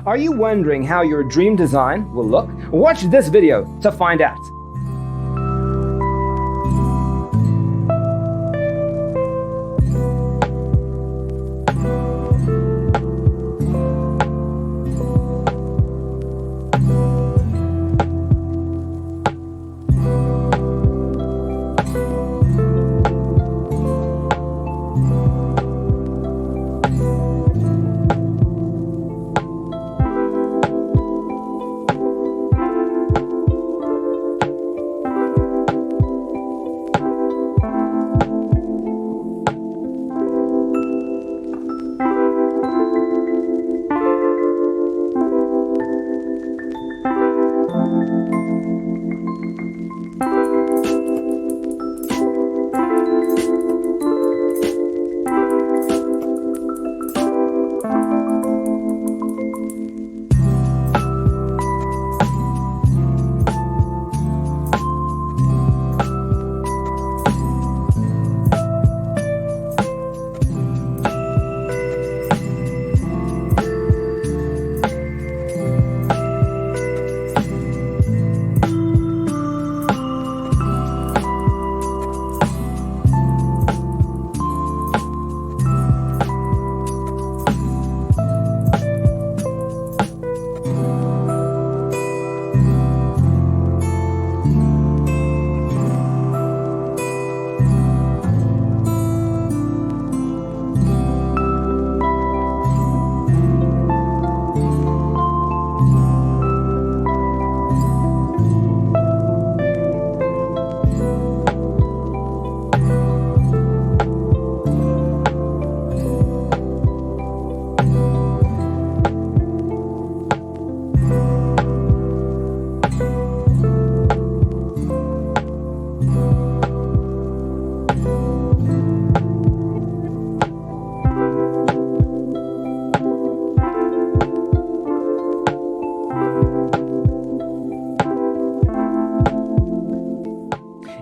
Are you wondering how your dream design will look? Watch this video to find out.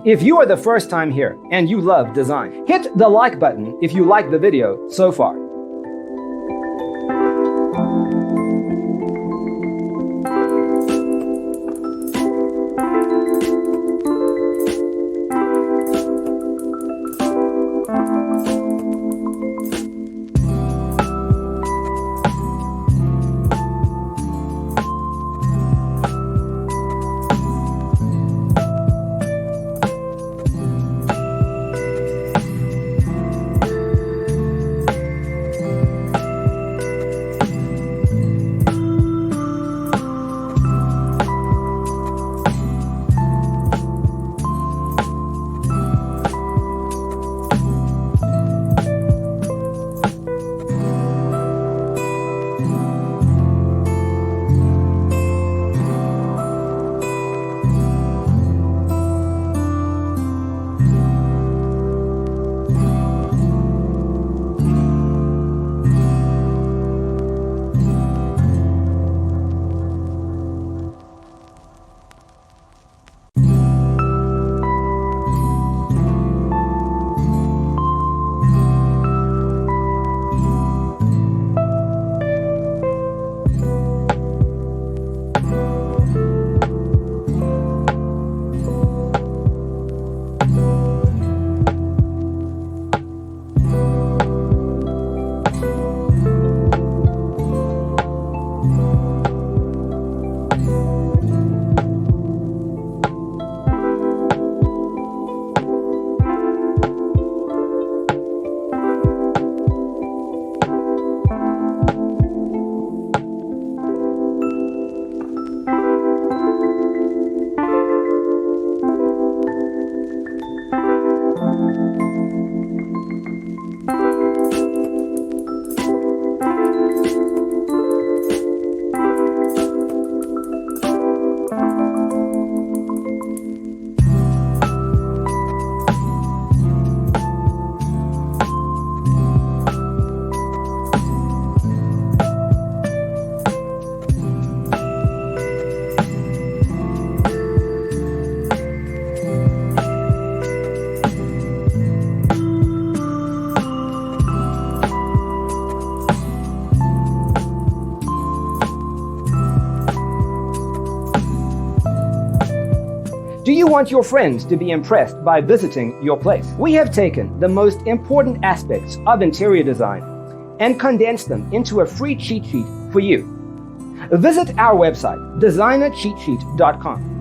If you are the first time here and you love design, hit the like button if you like the video so far. Do you want your friends to be impressed by visiting your place? We have taken the most important aspects of interior design and condensed them into a free cheat sheet for you. Visit our website, designercheatsheet.com.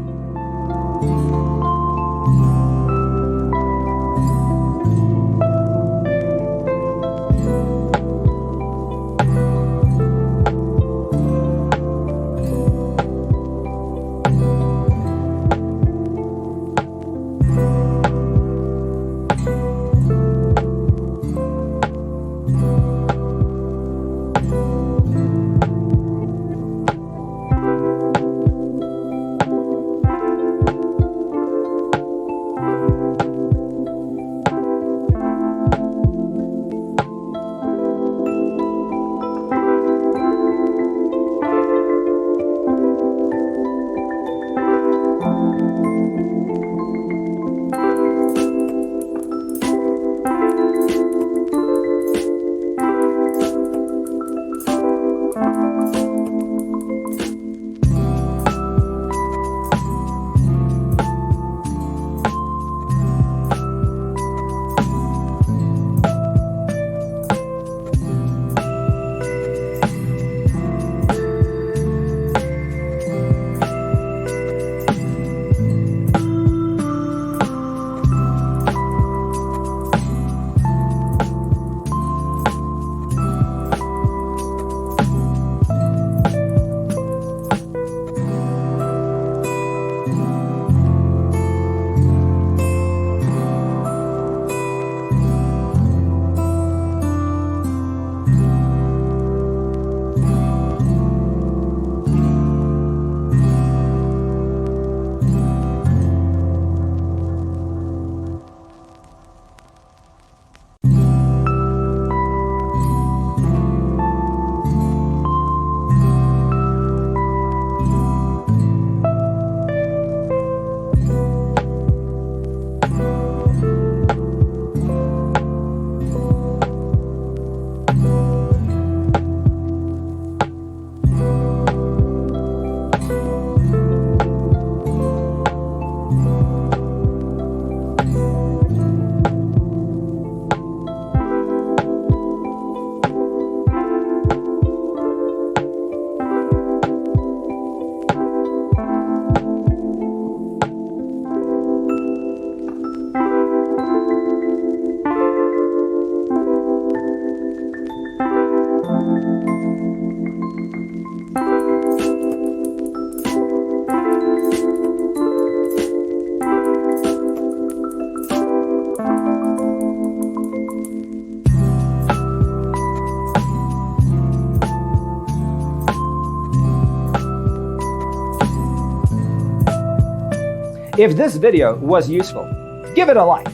If this video was useful, give it a like.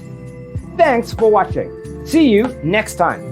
Thanks for watching. See you next time.